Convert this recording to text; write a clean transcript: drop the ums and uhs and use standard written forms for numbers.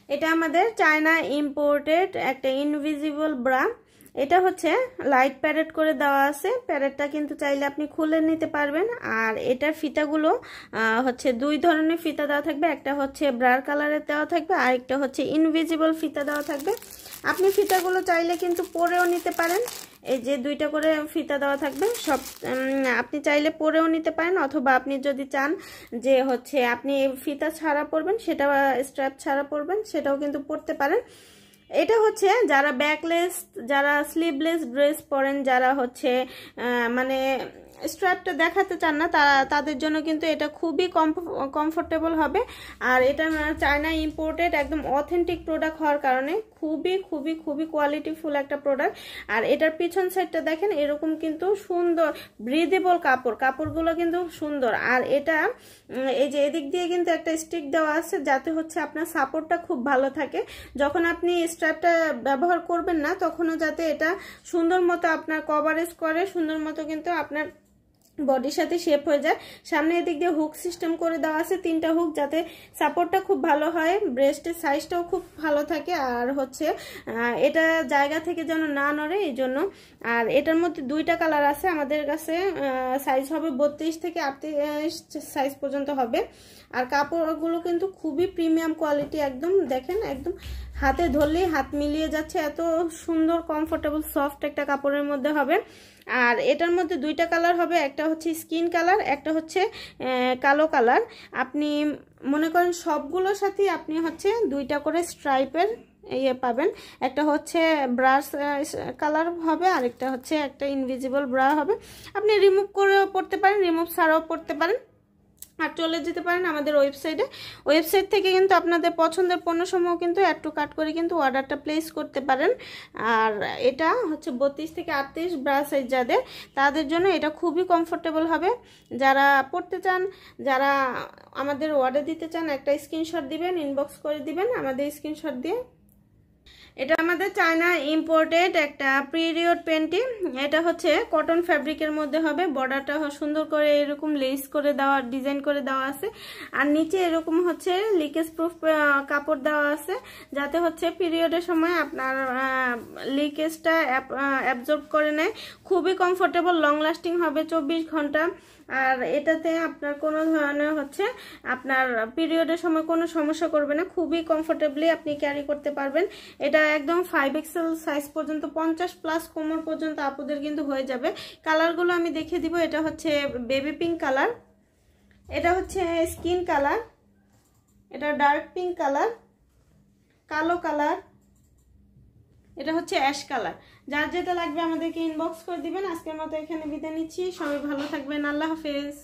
এটা আমাদের China imported একটা ইনভিজিবল ব্রা। এটা হচ্ছে লাইট প্যারেড করে দেওয়া আছে, প্যারেডটা কিন্তু চাইলে আপনি খুলে নিতে পারবেন। আর এটার ফিতাগুলো হচ্ছে দুই ধরনের ফিতা দেওয়া থাকবে, একটা হচ্ছে ব্রার কালারের দেওয়া থাকবে আর একটা হচ্ছে ইনভিজিবল ফিতা দেওয়া থাকবে। আপনি ফিতাগুলো চাইলে কিন্তু পরেও নিতে পারেন, এই যে দুইটা করে ফিতা দেওয়া থাকবে, সব আপনি চাইলে পরেও নিতে পারেন, অথবা আপনি যদি চান যে হচ্ছে আপনি ফিতা ছাড়া পরবেন, সেটা স্ট্র্যাপ ছাড়া পরবেন, সেটাও কিন্তু পরতে পারেন। এটা হচ্ছে যারা ব্যাকলেস, যারা স্লিভলেস ড্রেস পরেন, যারা হচ্ছে মানে স্ট্র্যাপটা দেখাতে চান না, তাদের জন্য কিন্তু এটা খুবই কমফোর্টেবল হবে। আর এটা চায়না ইম্পোর্টেড একদম অথেন্টিক প্রোডাক্ট হওয়ার কারণে খুবই খুবই খুবই কোয়ালিটিফুল একটা প্রোডাক্ট। আর এটার পিছন সাইডটা দেখেন, এরকম কিন্তু সুন্দর ব্রিদেবল কাপড়গুলো কিন্তু সুন্দর। আর এটা এই যে এদিক দিয়ে কিন্তু একটা স্টিক দেওয়া আছে, যাতে হচ্ছে আপনার সাপোর্টটা খুব ভালো থাকে, যখন আপনি স্ট্র্যাপটা ব্যবহার করবেন না তখনও যাতে এটা সুন্দর মতো আপনার কভারেজ করে, সুন্দর মতো কিন্তু আপনার বডির সাথে শেপ হয়ে যায়। সামনে এদিক দিয়ে হুক সিস্টেম করে দেওয়া আছে, 3টা হুক, যাতে সাপোর্টটা খুব ভালো হয়, ব্রেস্টের সাইজটাও খুব ভালো থাকে, আর হচ্ছে এটা জায়গা থেকে যেন না নড়ে এই জন্য। আর এটার মধ্যে 2টা কালার আছে আমাদের কাছে, সাইজ হবে 32 থেকে 38 সাইজ পর্যন্ত হবে। আর কাপড়গুলো কিন্তু খুবই প্রিমিয়াম কোয়ালিটি, একদম দেখেন, একদম হাতে ধরলেই হাত মিলিয়ে যাচ্ছে, এত সুন্দর কমফোর্টেবল সফট একটা কাপড়ের মধ্যে হবে। আর এটার মধ্যে 2টা কালার হবে, একটা হচ্ছে স্কিন কালার, একটা হচ্ছে কালো কালার। আপনি মনে করেন সবগুলোর সাথে আপনি হচ্ছে 2টা করে স্ট্রাইপের ইয়ে পাবেন, একটা হচ্ছে ব্রাশ কালার হবে, আর একটা হচ্ছে একটা ইনভিজিবল ব্রা হবে। আপনি রিমুভ করেও পড়তে পারেন, রিমুভ ছাড়াও পড়তে পারেন। আর চলে যেতে পারেন আমাদের ওয়েবসাইট থেকে কিন্তু আপনাদের পছন্দের পণ্যসমূহ কিন্তু অ্যাড টু কার্ট করে কিন্তু অর্ডারটা প্লেস করতে পারেন। আর এটা হচ্ছে 32 থেকে 38 ব্রা সাইজ যাদের, তাদের জন্য এটা খুবই কমফোর্টেবল হবে। যারা পড়তে চান, যারা আমাদের অর্ডার দিতে চান, একটা স্ক্রিনশট দিবেন, ইনবক্স করে দিবেন আমাদের স্ক্রিনশট দিয়ে। এটা আমাদের চায়না ইম্পোর্টেড একটা পিরিয়ড পেন্টি, এটা হচ্ছে কটন ফ্যাব্রিকের মধ্যে হবে। বর্ডারটা সুন্দর করে এরকম লেস করে দেওয়া, ডিজাইন করে দেওয়া আছে। আর নিচে এরকম হচ্ছে লিকেজ প্রুফ কাপড় দেওয়া আছে, যাতে হচ্ছে পিরিয়ডের সময় আপনার লিকেজটা অ্যাবজর্ব করে নেয়। খুবই কমফোর্টেবল, লং লাস্টিং হবে 24 ঘন্টা। আর এটাতে আপনার কোনো ধরনের হচ্ছে আপনার পিরিয়ডের সময় কোনো সমস্যা করবে না, খুবই কমফোর্টেবলি আপনি ক্যারি করতে পারবেন। এটা একদম 5XL সাইজ পর্যন্ত, 50+ কোমর পর্যন্ত আপুদের কিন্তু হয়ে যাবে। কালারগুলো আমি দেখিয়ে দিব। এটা হচ্ছে বেবি পিঙ্ক কালার, এটা হচ্ছে স্কিন কালার, এটা ডার্ক পিঙ্ক কালার, কালো কালার, এটা হচ্ছে অ্যাশ কালার। যার যেটা লাগবে আমাদেরকে ইনবক্স করে দিবেন। আজকের মতো এখানে বিদায় নিচ্ছি, সবাই ভালো থাকবেন, আল্লাহ হাফেজ।